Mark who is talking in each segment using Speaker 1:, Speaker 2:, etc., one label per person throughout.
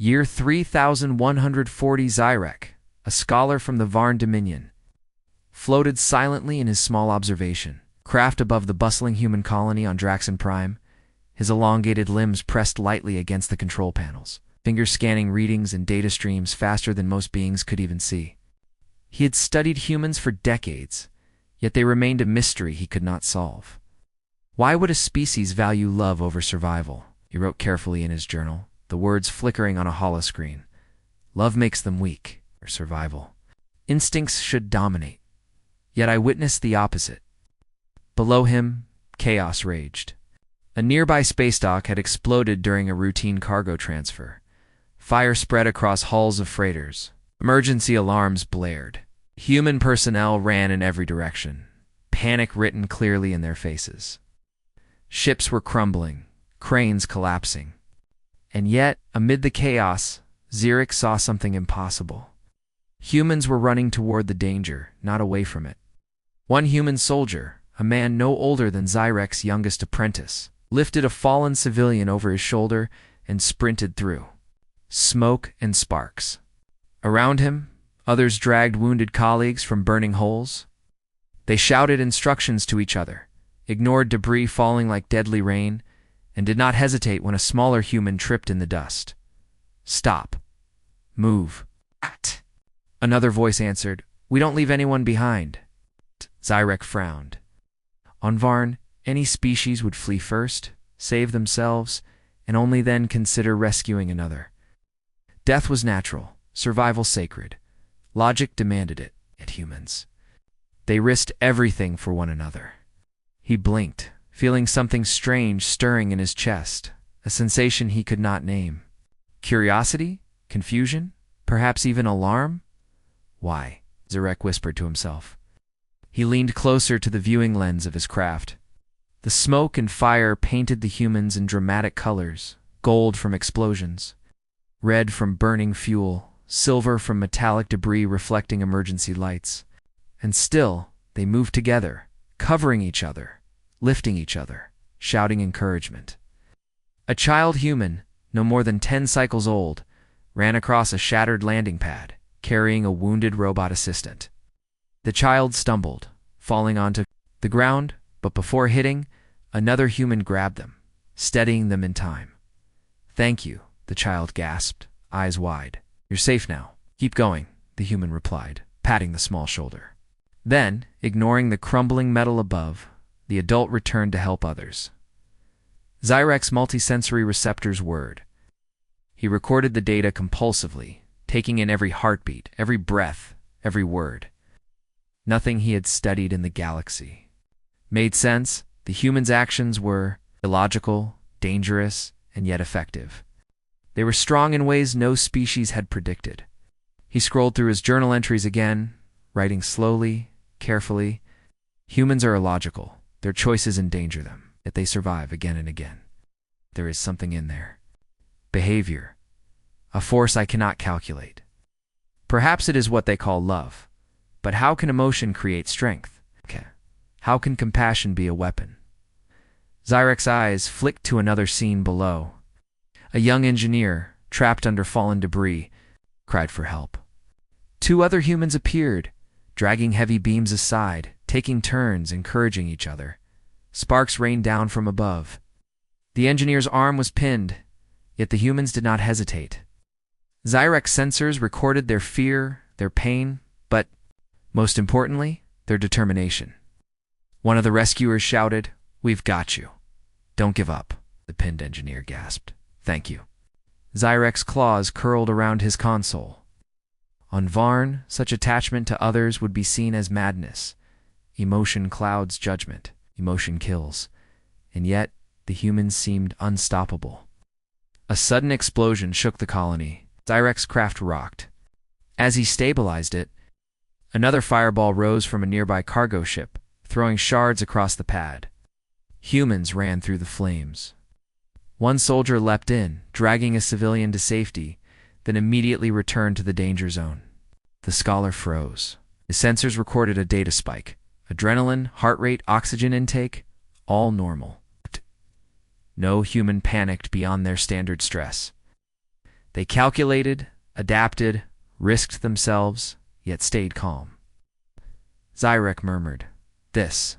Speaker 1: Year 3140 Zyrek, a scholar from the Varn Dominion, floated silently in his small observation craft above the bustling human colony on Draxon Prime, his elongated limbs pressed lightly against the control panels, fingers scanning readings and data streams faster than most beings could even see. He had studied humans for decades, yet they remained a mystery he could not solve. Why would a species value love over survival? He wrote carefully in his journal, the words flickering on a holoscreen. Love makes them weak, or survival. Instincts should dominate. Yet I witnessed the opposite. Below him, chaos raged. A nearby space dock had exploded during a routine cargo transfer. Fire spread across hulls of freighters. Emergency alarms blared. Human personnel ran in every direction, panic written clearly in their faces. Ships were crumbling, cranes collapsing. And yet, amid the chaos, Zyrek saw something impossible. Humans were running toward the danger, not away from it. One human soldier, a man no older than Zyrek's youngest apprentice, lifted a fallen civilian over his shoulder and sprinted through. Smoke and sparks. Around him, others dragged wounded colleagues from burning holes. They shouted instructions to each other, ignored debris falling like deadly rain, and did not hesitate when a smaller human tripped in the dust. Stop. Move. Act. Another voice answered, We don't leave anyone behind. Zyrek frowned. On Varn, any species would flee first, save themselves, and only then consider rescuing another. Death was natural, survival sacred. Logic demanded it, at humans. They risked everything for one another. He blinked, feeling something strange stirring in his chest, a sensation he could not name. Curiosity? Confusion? Perhaps even alarm? Why? Zyrek whispered to himself. He leaned closer to the viewing lens of his craft. The smoke and fire painted the humans in dramatic colors, gold from explosions, red from burning fuel, silver from metallic debris reflecting emergency lights. And still, they moved together, covering each other, lifting each other, shouting encouragement. A child human, no more than 10 cycles old, ran across a shattered landing pad, carrying a wounded robot assistant. The child stumbled, falling onto the ground, but before hitting, another human grabbed them, steadying them in time. Thank you, the child gasped, eyes wide. You're safe now. Keep going, the human replied, patting the small shoulder. Then, ignoring the crumbling metal above, the adult returned to help others. Zyrek's multisensory receptors whirred. He recorded the data compulsively, taking in every heartbeat, every breath, every word. Nothing he had studied in the galaxy made sense. The humans' actions were illogical, dangerous, and yet effective. They were strong in ways no species had predicted. He scrolled through his journal entries again, writing slowly, carefully. Humans are illogical. Their choices endanger them, yet they survive again and again. There is something in there. Behavior. A force I cannot calculate. Perhaps it is what they call love. But how can emotion create strength? How can compassion be a weapon? Zyrek's eyes flicked to another scene below. A young engineer, trapped under fallen debris, cried for help. 2 other humans appeared, dragging heavy beams aside, taking turns, encouraging each other. Sparks rained down from above. The engineer's arm was pinned, yet the humans did not hesitate. Zyrek's sensors recorded their fear, their pain, but, most importantly, their determination. One of the rescuers shouted, We've got you. Don't give up, the pinned engineer gasped. Thank you. Zyrek's claws curled around his console. On Varn, such attachment to others would be seen as madness. Emotion clouds judgment. Emotion kills. And yet, the humans seemed unstoppable. A sudden explosion shook the colony. Zyrek's craft rocked. As he stabilized it, another fireball rose from a nearby cargo ship, throwing shards across the pad. Humans ran through the flames. One soldier leapt in, dragging a civilian to safety, then immediately returned to the danger zone. The scholar froze. His sensors recorded a data spike. Adrenaline, heart rate, oxygen intake, all normal. No human panicked beyond their standard stress. They calculated, adapted, risked themselves, yet stayed calm. Zyrek murmured, "This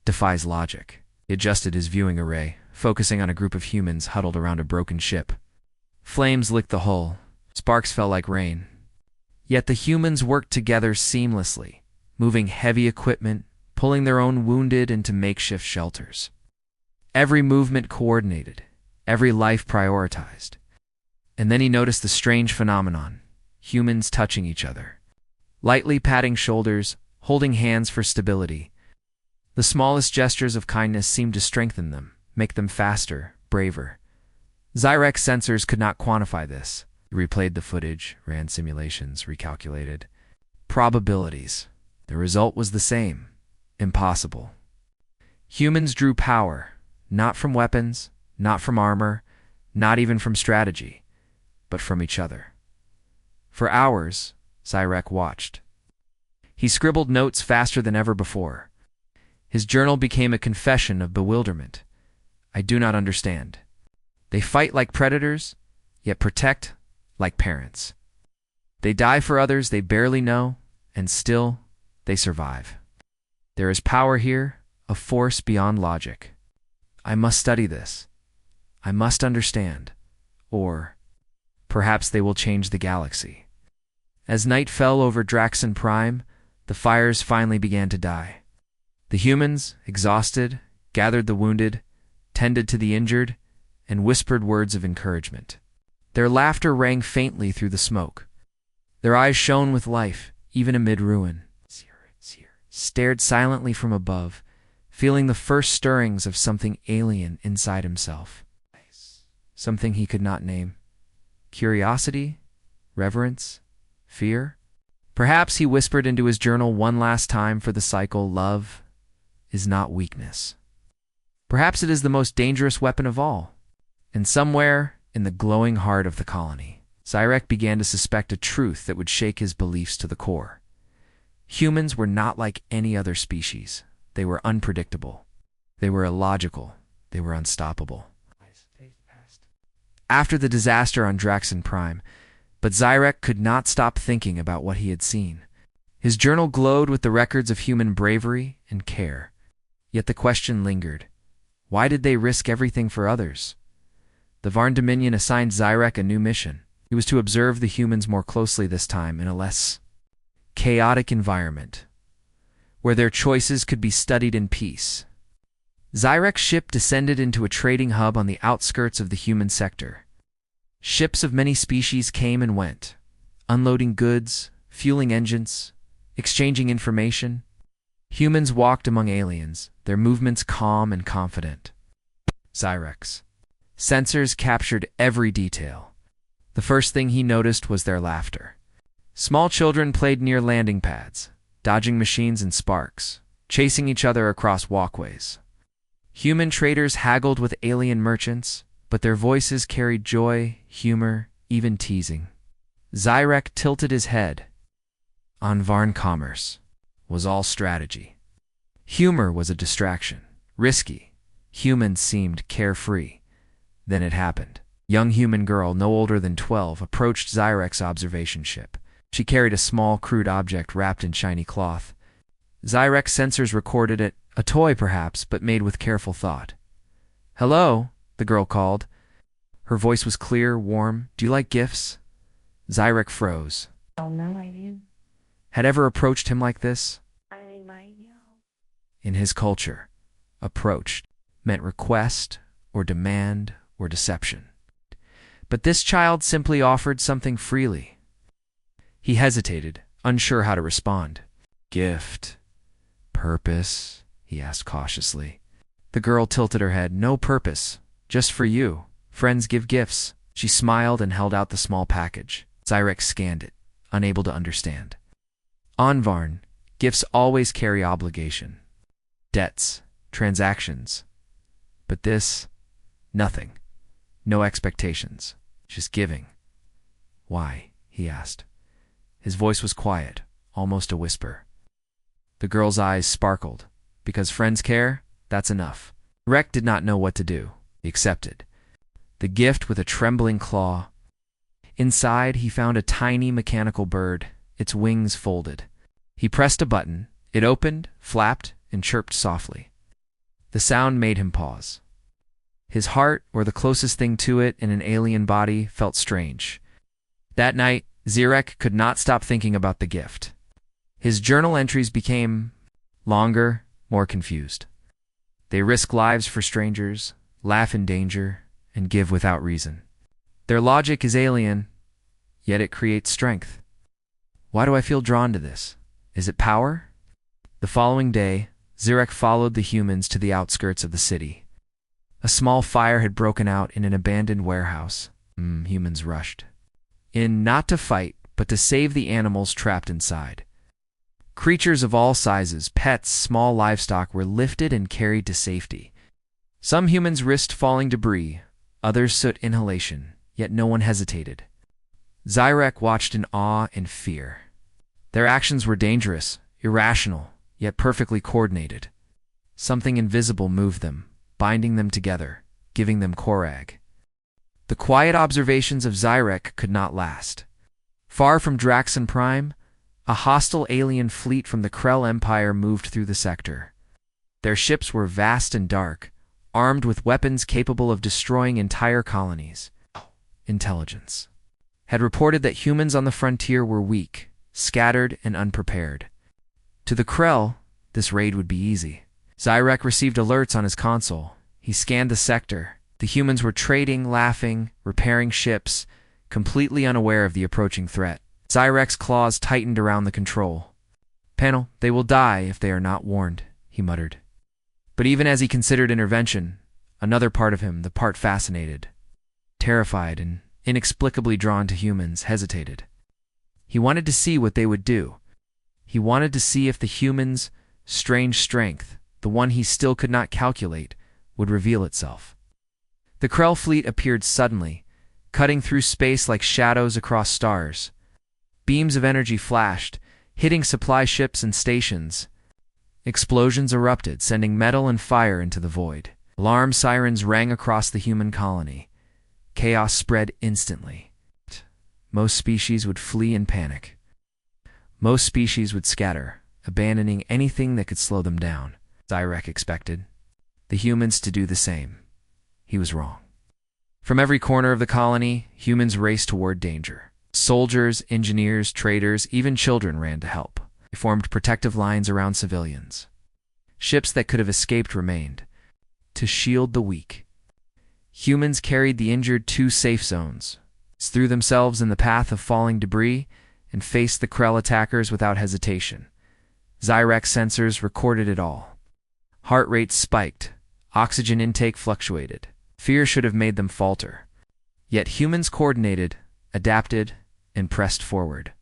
Speaker 1: defies logic." He adjusted his viewing array, focusing on a group of humans huddled around a broken ship. Flames licked the hull. Sparks fell like rain. Yet the humans worked together seamlessly, moving heavy equipment, pulling their own wounded into makeshift shelters. Every movement coordinated, every life prioritized. And then he noticed the strange phenomenon: humans touching each other, lightly patting shoulders, holding hands for stability. The smallest gestures of kindness seemed to strengthen them, make them faster, braver. Zyrek's sensors could not quantify this. He replayed the footage, ran simulations, recalculated probabilities. The result was the same: impossible. Humans drew power, not from weapons, not from armor, not even from strategy, but from each other. For hours, Zyrek watched. He scribbled notes faster than ever before. His journal became a confession of bewilderment. "I do not understand. They fight like predators, yet protect like parents. They die for others they barely know, and still they survive. There is power here, a force beyond logic. I must study this. I must understand. Or perhaps they will change the galaxy." As night fell over Draxon Prime, the fires finally began to die. The humans, exhausted, gathered the wounded, tended to the injured, and whispered words of encouragement. Their laughter rang faintly through the smoke. Their eyes shone with life, even amid ruin. Stared silently from above, feeling the first stirrings of something alien inside himself. Something he could not name. Curiosity? Reverence? Fear? Perhaps he whispered into his journal one last time for the cycle: love is not weakness. Perhaps it is the most dangerous weapon of all. And somewhere in the glowing heart of the colony, Zyrek began to suspect a truth that would shake his beliefs to the core. Humans were not like any other species. They were unpredictable. They were illogical. They were unstoppable. After the disaster on Draxon Prime, but Zyrek could not stop thinking about what he had seen. His journal glowed with the records of human bravery and care. Yet the question lingered: why did they risk everything for others? The Varn Dominion assigned Zyrek a new mission. He was to observe the humans more closely this time in a less chaotic environment, where their choices could be studied in peace. Zyrek's ship descended into a trading hub on the outskirts of the human sector. Ships of many species came and went, unloading goods, fueling engines, exchanging information. Humans walked among aliens, their movements calm and confident. Zyrek's sensors captured every detail. The first thing he noticed was their laughter. Small children played near landing pads, dodging machines and sparks, chasing each other across walkways. Human traders haggled with alien merchants, but their voices carried joy, humor, even teasing. Zyrek tilted his head. On Varn commerce was all strategy. Humor was a distraction, risky. Humans seemed carefree. Then it happened. A young human girl, no older than 12, approached Zyrek's observation ship. She carried a small, crude object wrapped in shiny cloth. Zyrek's sensors recorded it, a toy perhaps, but made with careful thought. "Hello," the girl called. Her voice was clear, warm. "Do you like gifts?" Zyrek froze.
Speaker 2: Oh, no, I do.
Speaker 1: Had ever approached him like this?
Speaker 2: I might know.
Speaker 1: In his culture, approached meant request or demand or deception. But this child simply offered something freely. He hesitated, unsure how to respond. "Gift? Purpose?" he asked cautiously. The girl tilted her head. "No purpose. Just for you. Friends give gifts." She smiled and held out the small package. Zyrek scanned it, unable to understand. On Varn, gifts always carry obligation. Debts, transactions. But this, nothing. No expectations. Just giving. "Why?" he asked. His voice was quiet, almost a whisper. The girl's eyes sparkled. "Because friends care, that's enough." Rek did not know what to do. He accepted the gift with a trembling claw. Inside, he found a tiny mechanical bird, its wings folded. He pressed a button. It opened, flapped, and chirped softly. The sound made him pause. His heart, or the closest thing to it in an alien body, felt strange. That night, Zirek could not stop thinking about the gift. His journal entries became longer, more confused. They risk lives for strangers, laugh in danger, and give without reason. Their logic is alien, yet it creates strength. Why do I feel drawn to this? Is it power? The following day, Zirek followed the humans to the outskirts of the city. A small fire had broken out in an abandoned warehouse. Humans rushed in not to fight, but to save the animals trapped inside. Creatures of all sizes, pets, small livestock, were lifted and carried to safety. Some humans risked falling debris, others sought inhalation, yet no one hesitated. Zirek watched in awe and fear. Their actions were dangerous, irrational, yet perfectly coordinated. Something invisible moved them, binding them together, giving them courage. The quiet observations of Zirek could not last. Far from GalacticPrime, a hostile alien fleet from the Krell Empire moved through the sector. Their ships were vast and dark, armed with weapons capable of destroying entire colonies. Intelligence had reported that humans on the frontier were weak, scattered, and unprepared. To the Krell, this raid would be easy. Zirek received alerts on his console. He scanned the sector. The humans were trading, laughing, repairing ships, completely unaware of the approaching threat. Zyrek's claws tightened around the control panel. They will die if they are not warned, he muttered. But even as he considered intervention, another part of him, the part fascinated, terrified, and inexplicably drawn to humans, hesitated. He wanted to see what they would do. He wanted to see if the humans' strange strength, the one he still could not calculate, would reveal itself. The Krell fleet appeared suddenly, cutting through space like shadows across stars. Beams of energy flashed, hitting supply ships and stations. Explosions erupted, sending metal and fire into the void. Alarm sirens rang across the human colony. Chaos spread instantly. Most species would flee in panic. Most species would scatter, abandoning anything that could slow them down. Zirek expected the humans to do the same. He was wrong. From every corner of the colony, humans raced toward danger. Soldiers, engineers, traders, even children ran to help. They formed protective lines around civilians. Ships that could have escaped remained, to shield the weak. Humans carried the injured to safe zones, threw themselves in the path of falling debris, and faced the Krell attackers without hesitation. Zyrek's sensors recorded it all. Heart rates spiked, oxygen intake fluctuated. Fear should have made them falter. Yet humans coordinated, adapted, and pressed forward.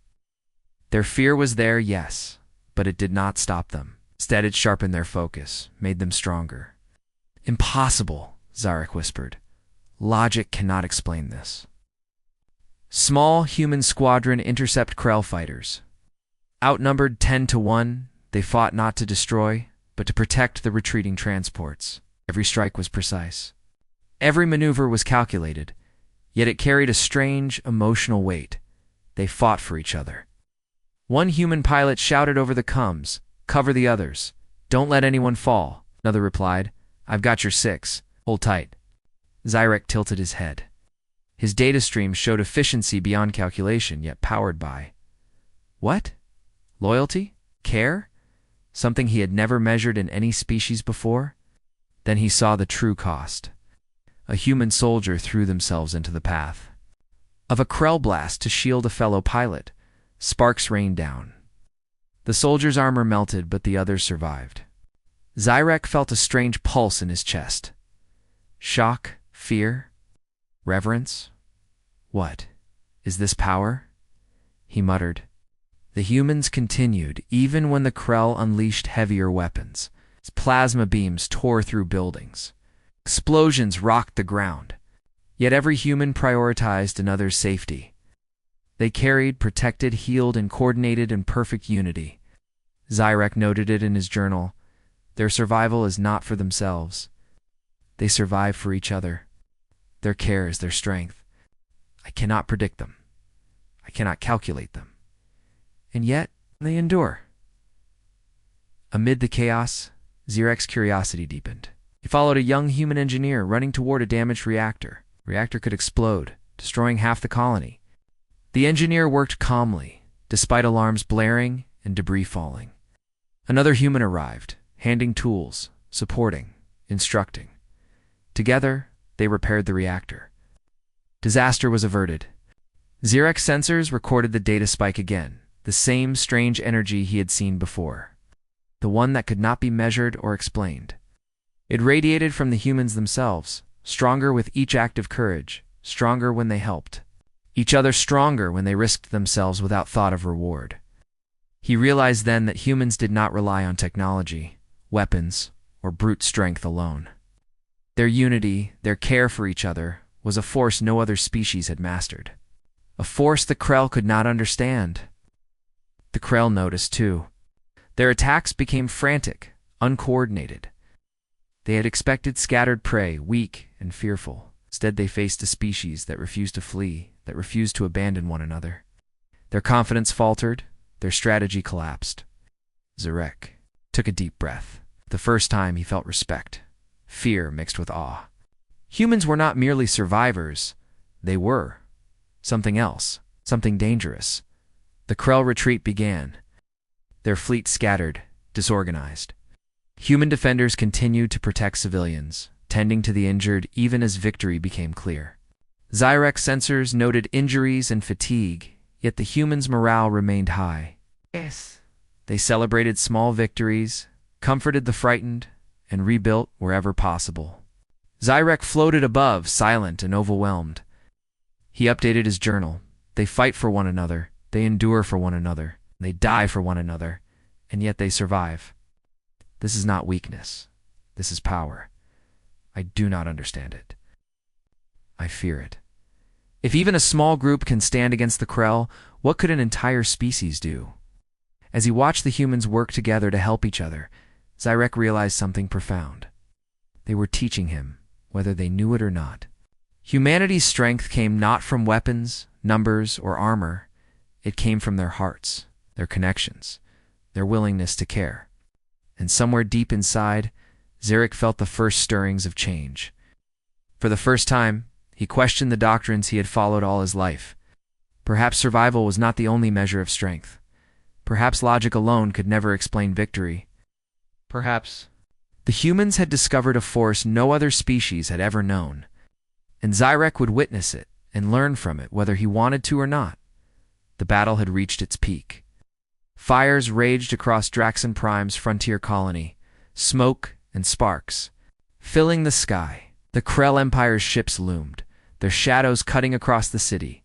Speaker 1: Their fear was there, yes, but it did not stop them. Instead, it sharpened their focus, made them stronger. Impossible, Zirek whispered. Logic cannot explain this. Small human squadron intercept Krell fighters. Outnumbered 10-1, they fought not to destroy, but to protect the retreating transports. Every strike was precise. Every maneuver was calculated, yet it carried a strange, emotional weight. They fought for each other. One human pilot shouted over the comms, "Cover the others. Don't let anyone fall." Another replied, "I've got your 6. Hold tight." Zirek tilted his head. His data stream showed efficiency beyond calculation, yet powered by what? Loyalty? Care? Something he had never measured in any species before? Then he saw the true cost. A human soldier threw themselves into the path of a Krell blast to shield a fellow pilot. Sparks rained down. The soldier's armor melted, but the others survived. Zirek felt a strange pulse in his chest. Shock, fear, reverence. What? Is this power? He muttered. The humans continued, even when the Krell unleashed heavier weapons. Its plasma beams tore through buildings. Explosions rocked the ground. Yet every human prioritized another's safety. They carried, protected, healed, and coordinated in perfect unity. Zirek noted it in his journal. Their survival is not for themselves. They survive for each other. Their care is their strength. I cannot predict them, I cannot calculate them. And yet, they endure. Amid the chaos, Zirek's curiosity deepened. He followed a young human engineer running toward a damaged reactor. The reactor could explode, destroying half the colony. The engineer worked calmly, despite alarms blaring and debris falling. Another human arrived, handing tools, supporting, instructing. Together, they repaired the reactor. Disaster was averted. Zirek's sensors recorded the data spike again, the same strange energy he had seen before. The one that could not be measured or explained. It radiated from the humans themselves, stronger with each act of courage, stronger when they helped. Each other stronger when they risked themselves without thought of reward. He realized then that humans did not rely on technology, weapons, or brute strength alone. Their unity, their care for each other, was a force no other species had mastered. A force the Krell could not understand. The Krell noticed, too. Their attacks became frantic, uncoordinated. They had expected scattered prey, weak and fearful. Instead, they faced a species that refused to flee, that refused to abandon one another. Their confidence faltered, their strategy collapsed. Zirek took a deep breath. The first time he felt respect, fear mixed with awe. Humans were not merely survivors, they were something else, something dangerous. The Krell retreat began. Their fleet scattered, disorganized. Human defenders continued to protect civilians, tending to the injured even as victory became clear. Zirek's sensors noted injuries and fatigue, yet the humans' morale remained high.
Speaker 2: Yes.
Speaker 1: They celebrated small victories, comforted the frightened, and rebuilt wherever possible. Zirek floated above, silent and overwhelmed. He updated his journal. They fight for one another, they endure for one another, they die for one another, and yet they survive. This is not weakness. This is power. I do not understand it. I fear it. If even a small group can stand against the Krell, what could an entire species do? As he watched the humans work together to help each other, Zirek realized something profound. They were teaching him, whether they knew it or not. Humanity's strength came not from weapons, numbers, or armor. It came from their hearts, their connections, their willingness to care. And somewhere deep inside, Zirek felt the first stirrings of change. For the first time, he questioned the doctrines he had followed all his life. Perhaps survival was not the only measure of strength. Perhaps logic alone could never explain victory. Perhaps the humans had discovered a force no other species had ever known, and Zirek would witness it and learn from it whether he wanted to or not. The battle had reached its peak. Fires raged across HFY's frontier colony, smoke and sparks filling the sky. The Krell Empire's ships loomed, their shadows cutting across the city,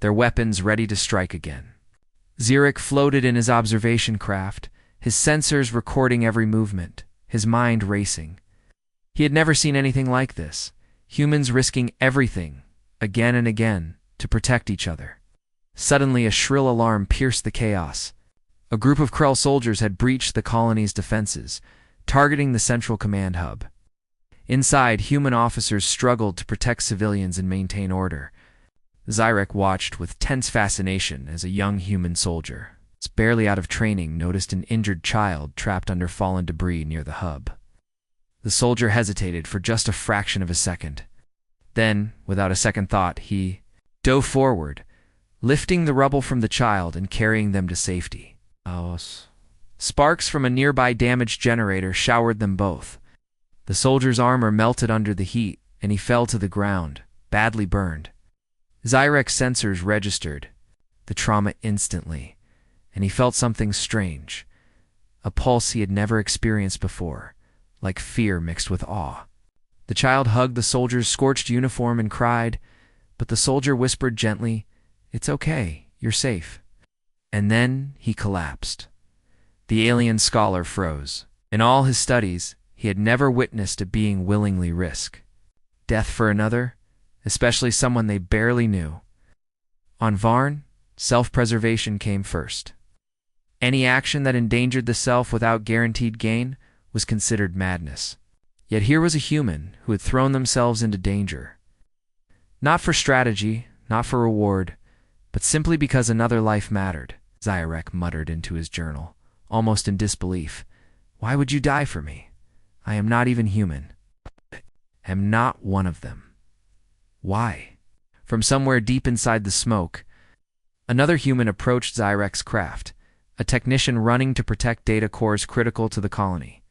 Speaker 1: their weapons ready to strike again. Zirek floated in his observation craft, his sensors recording every movement, his mind racing. He had never seen anything like this, humans risking everything, again and again, to protect each other. Suddenly, a shrill alarm pierced the chaos. A group of Krell soldiers had breached the colony's defenses, targeting the central command hub. Inside, human officers struggled to protect civilians and maintain order. Zirek watched with tense fascination as a young human soldier, barely out of training, noticed an injured child trapped under fallen debris near the hub. The soldier hesitated for just a fraction of a second. Then, without a second thought, he dove forward, lifting the rubble from the child and carrying them to safety. Sparks from a nearby damaged generator showered them both. The soldier's armor melted under the heat, and he fell to the ground, badly burned. Zirek's sensors registered the trauma instantly, and he felt something strange, a pulse he had never experienced before, like fear mixed with awe. The child hugged the soldier's scorched uniform and cried, but the soldier whispered gently, "It's okay, you're safe." And then he collapsed. The alien scholar froze. In all his studies, he had never witnessed a being willingly risk death for another, especially someone they barely knew. On Varn, self-preservation came first. Any action that endangered the self without guaranteed gain was considered madness. Yet here was a human who had thrown themselves into danger. Not for strategy, not for reward, but simply because another life mattered, Zyrek muttered into his journal, almost in disbelief. Why would you die for me? I am not even human. I am not one of them. Why? From somewhere deep inside the smoke, another human approached Zyrek's craft, a technician running to protect data cores critical to the colony.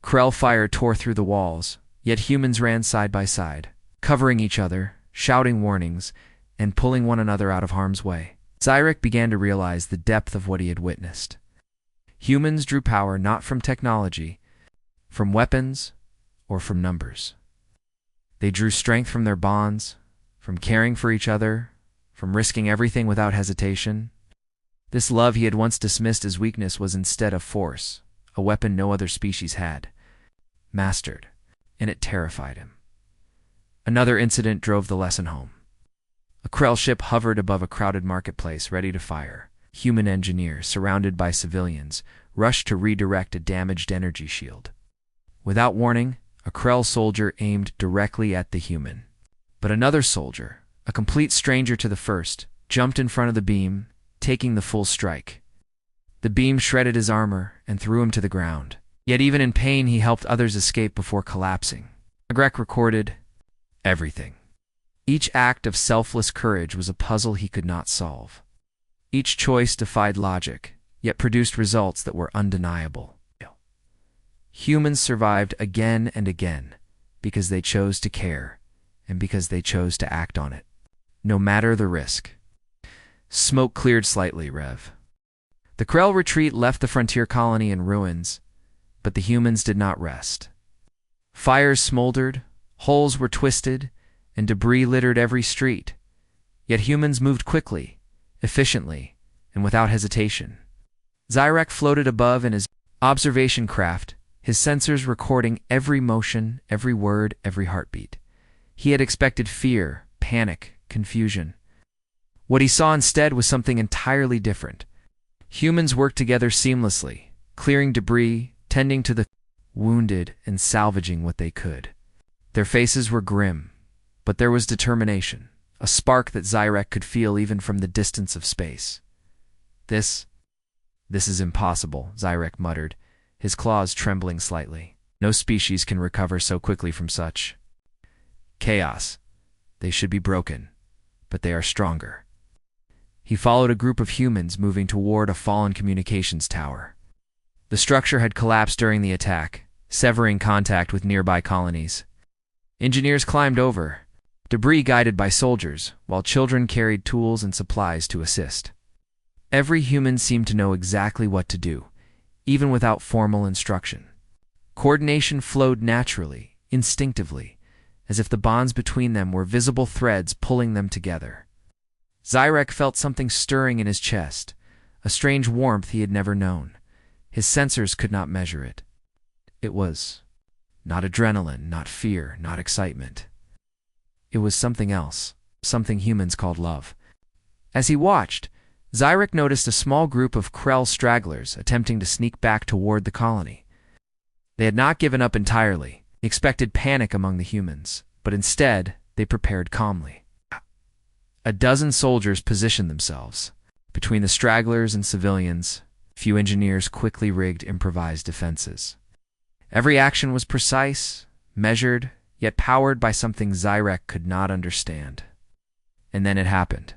Speaker 1: Krell fire tore through the walls, yet humans ran side by side, covering each other, shouting warnings, and pulling one another out of harm's way. Zyrek began to realize the depth of what he had witnessed. Humans drew power not from technology, from weapons, or from numbers. They drew strength from their bonds, from caring for each other, from risking everything without hesitation. This love he had once dismissed as weakness was instead a force, a weapon no other species had mastered, and it terrified him. Another incident drove the lesson home. A Krell ship hovered above a crowded marketplace, ready to fire. Human engineers, surrounded by civilians, rushed to redirect a damaged energy shield. Without warning, a Krell soldier aimed directly at the human. But another soldier, a complete stranger to the first, jumped in front of the beam, taking the full strike. The beam shredded his armor and threw him to the ground. Yet even in pain, he helped others escape before collapsing. Zyrek recorded everything. Each act of selfless courage was a puzzle he could not solve. Each choice defied logic, yet produced results that were undeniable. Humans survived again and again because they chose to care and because they chose to act on it, no matter the risk. Smoke cleared slightly, Rev. The Krell retreat left the frontier colony in ruins, but the humans did not rest. Fires smoldered, holes were twisted, and debris littered every street. Yet humans moved quickly, efficiently, and without hesitation. Zyrek floated above in his observation craft, his sensors recording every motion, every word, every heartbeat. He had expected fear, panic, confusion. What he saw instead was something entirely different. Humans worked together seamlessly, clearing debris, tending to the wounded, and salvaging what they could. Their faces were grim, but there was determination, a spark that Zyrek could feel even from the distance of space. This is impossible, Zyrek muttered, his claws trembling slightly. No species can recover so quickly from such chaos. They should be broken, but they are stronger. He followed a group of humans moving toward a fallen communications tower. The structure had collapsed during the attack, severing contact with nearby colonies. Engineers climbed over, debris guided by soldiers, while children carried tools and supplies to assist. Every human seemed to know exactly what to do, even without formal instruction. Coordination flowed naturally, instinctively, as if the bonds between them were visible threads pulling them together. Zyrek felt something stirring in his chest, a strange warmth he had never known. His sensors could not measure it. It was not adrenaline, not fear, not excitement. It was something else, something humans called love. As he watched, Zyrek noticed a small group of Krell stragglers attempting to sneak back toward the colony. They had not given up entirely. He expected panic among the humans, but instead they prepared calmly. A dozen soldiers positioned themselves. Between the stragglers and civilians, few engineers quickly rigged improvised defenses. Every action was precise, measured, yet powered by something Zyrek could not understand. And then it happened.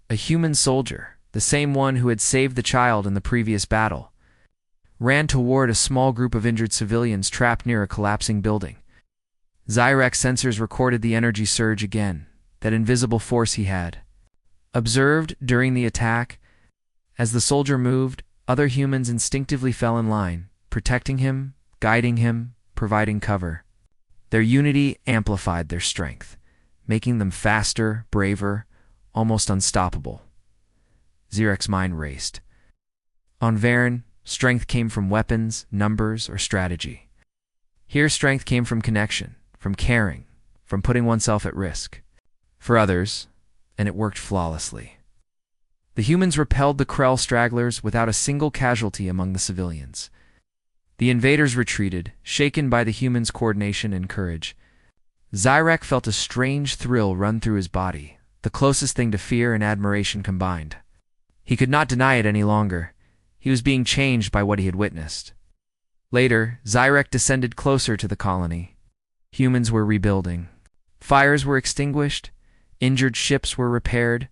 Speaker 1: A human soldier, the same one who had saved the child in the previous battle, ran toward a small group of injured civilians trapped near a collapsing building. Zyrek's sensors recorded the energy surge again, that invisible force he had observed during the attack. As the soldier moved, other humans instinctively fell in line, protecting him, guiding him, providing cover. Their unity amplified their strength, making them faster, braver, almost unstoppable. Zyrek's mind raced. On Varen, strength came from weapons, numbers, or strategy. Here, strength came from connection, from caring, from putting oneself at risk for others, and it worked flawlessly. The humans repelled the Krell stragglers without a single casualty among the civilians. The invaders retreated, shaken by the humans' coordination and courage. Zyrek felt a strange thrill run through his body, the closest thing to fear and admiration combined. He could not deny it any longer. He was being changed by what he had witnessed. Later, Zyrek descended closer to the colony. Humans were rebuilding. Fires were extinguished. Injured ships were repaired.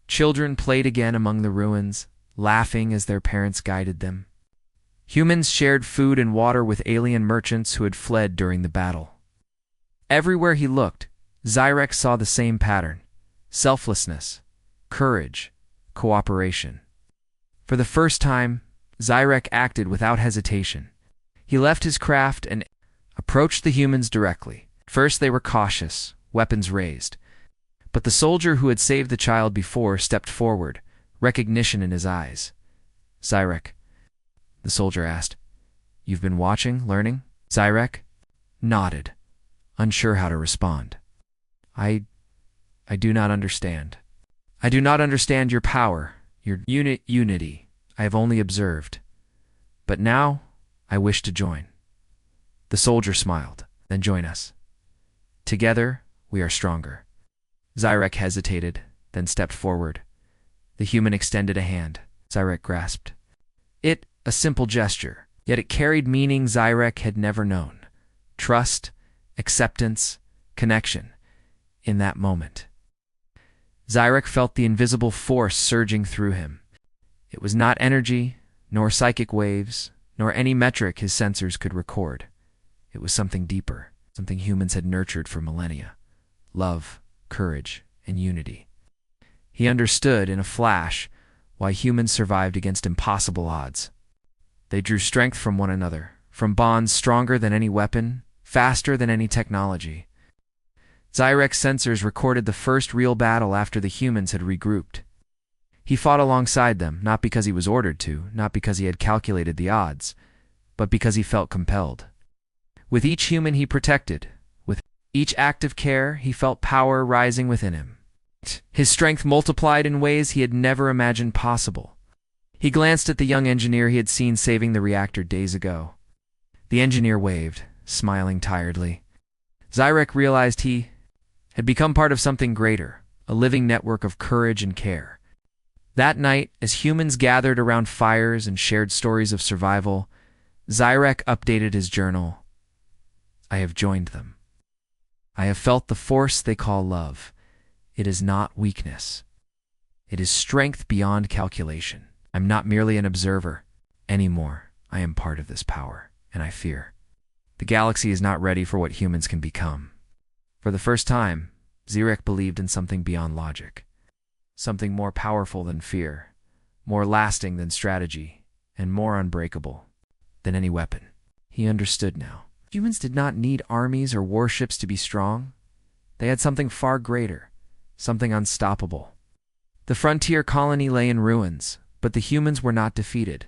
Speaker 1: Children played again among the ruins, laughing as their parents guided them. Humans shared food and water with alien merchants who had fled during the battle. Everywhere he looked, Zyrek saw the same pattern: selflessness, courage, cooperation. For the first time, Zyrek acted without hesitation. He left his craft and approached the humans directly. First they were cautious, weapons raised. But the soldier who had saved the child before stepped forward, recognition in his eyes. "Zyrek," the soldier asked, "you've been watching, learning?" Zyrek nodded, unsure how to respond. I do not understand. I do not understand your power, your unity. I have only observed. But now, I wish to join." The soldier smiled. "Then join us. Together, we are stronger." Zyrek hesitated, then stepped forward. The human extended a hand. Zyrek grasped it, a simple gesture, yet it carried meaning Zyrek had never known. Trust, acceptance, connection. In that moment, Zyrek felt the invisible force surging through him. It was not energy, nor psychic waves, nor any metric his sensors could record. It was something deeper, something humans had nurtured for millennia: love, courage, and unity. He understood in a flash why humans survived against impossible odds. They drew strength from one another, from bonds stronger than any weapon, faster than any technology. Zyrek's sensors recorded the first real battle after the humans had regrouped. He fought alongside them, not because he was ordered to, not because he had calculated the odds, but because he felt compelled. With each human he protected, with each act of care, he felt power rising within him. His strength multiplied in ways he had never imagined possible. He glanced at the young engineer he had seen saving the reactor days ago. The engineer waved, smiling tiredly. Zyrek realized he had become part of something greater, a living network of courage and care. That night, as humans gathered around fires and shared stories of survival, Zyrek updated his journal. "I have joined them. I have felt the force they call love. It is not weakness. It is strength beyond calculation. I'm not merely an observer anymore. I am part of this power, and I fear. The galaxy is not ready for what humans can become." For the first time, Zyrek believed in something beyond logic, something more powerful than fear, more lasting than strategy, and more unbreakable than any weapon. He understood now. Humans did not need armies or warships to be strong. They had something far greater, something unstoppable. The frontier colony lay in ruins, but the humans were not defeated.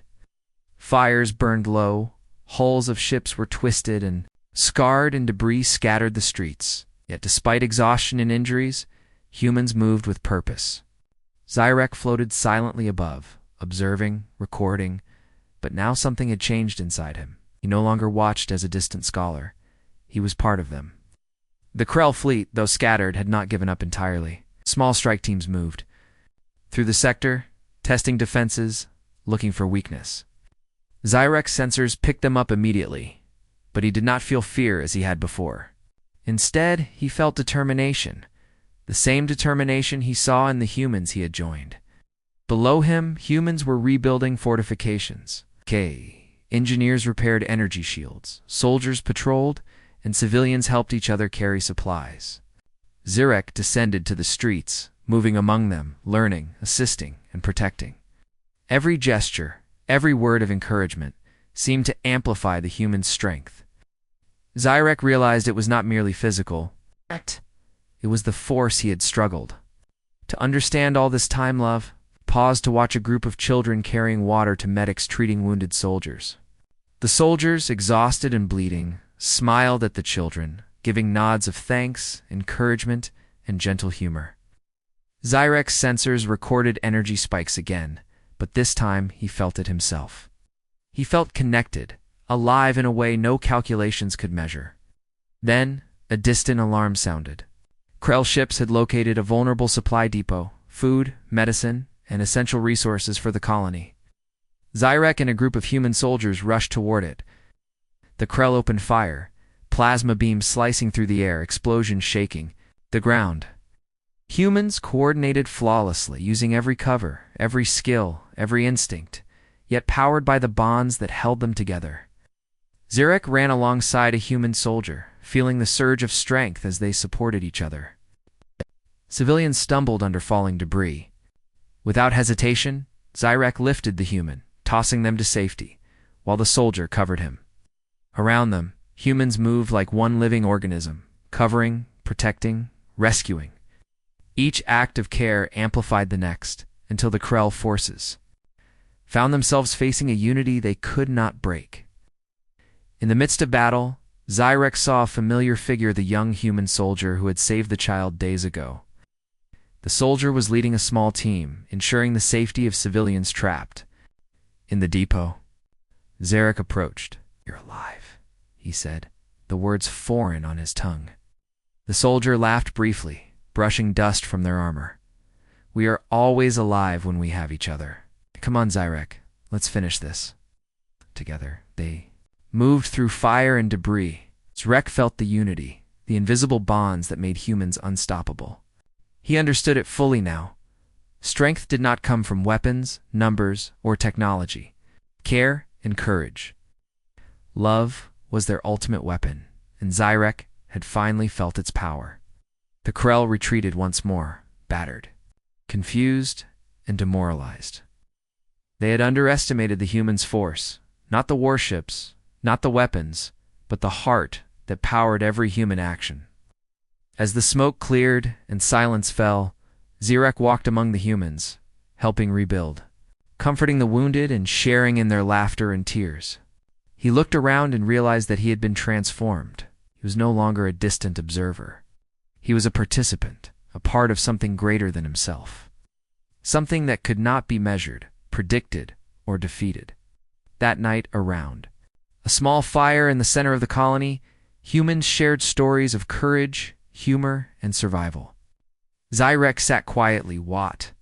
Speaker 1: Fires burned low, hulls of ships were twisted and scarred, and debris scattered the streets. Yet despite exhaustion and injuries, humans moved with purpose. Zyrek floated silently above, observing, recording, but now something had changed inside him. He no longer watched as a distant scholar. He was part of them. The Krell fleet, though scattered, had not given up entirely. Small strike teams moved through the sector, testing defenses, looking for weakness. Zyrek's sensors picked them up immediately, but he did not feel fear as he had before. Instead, he felt determination, the same determination he saw in the humans he had joined. Below him, humans were rebuilding fortifications. Engineers repaired energy shields, soldiers patrolled, and civilians helped each other carry supplies. Zyrek descended to the streets, moving among them, learning, assisting, and protecting. Every gesture, every word of encouragement, seemed to amplify the human strength. Zyrek realized it was not merely physical. It was the force he had struggled to understand all this time. Love paused to watch a group of children carrying water to medics treating wounded soldiers. The soldiers, exhausted and bleeding, smiled at the children, giving nods of thanks, encouragement, and gentle humor. Zyrek's sensors recorded energy spikes again, but this time he felt it himself. He felt connected, alive in a way no calculations could measure. Then, a distant alarm sounded. Krell ships had located a vulnerable supply depot, food, medicine, and essential resources for the colony. Zyrek and a group of human soldiers rushed toward it. The Krell opened fire, plasma beams slicing through the air, explosions shaking the ground. Humans coordinated flawlessly, using every cover, every skill, every instinct, yet powered by the bonds that held them together. Zyrek ran alongside a human soldier, feeling the surge of strength as they supported each other. Civilians stumbled under falling debris. Without hesitation, Zyrek lifted the human, tossing them to safety, while the soldier covered him. Around them, humans moved like one living organism, covering, protecting, rescuing. Each act of care amplified the next, until the Krell forces found themselves facing a unity they could not break. In the midst of battle, Zyrek saw a familiar figure, the young human soldier who had saved the child days ago. The soldier was leading a small team, ensuring the safety of civilians trapped in the depot. Zyrek approached. "You're alive," he said, the words foreign on his tongue. The soldier laughed briefly, brushing dust from their armor. "We are always alive when we have each other. Come on, Zyrek, let's finish this." Together, they moved through fire and debris. Zyrek felt the unity, the invisible bonds that made humans unstoppable. He understood it fully now. Strength did not come from weapons, numbers, or technology. Care and courage. Love was their ultimate weapon, and Zyrek had finally felt its power. The Krell retreated once more, battered, confused, and demoralized. They had underestimated the humans' force, not the warships, not the weapons, but the heart that powered every human action. As the smoke cleared and silence fell, Zyrek walked among the humans, helping rebuild, comforting the wounded and sharing in their laughter and tears. He looked around and realized that he had been transformed. He was no longer a distant observer. He was a participant, a part of something greater than himself. Something that could not be measured, predicted, or defeated. That night around a small fire in the center of the colony, humans shared stories of courage, humor, and survival. Zyrek sat quietly, Watt,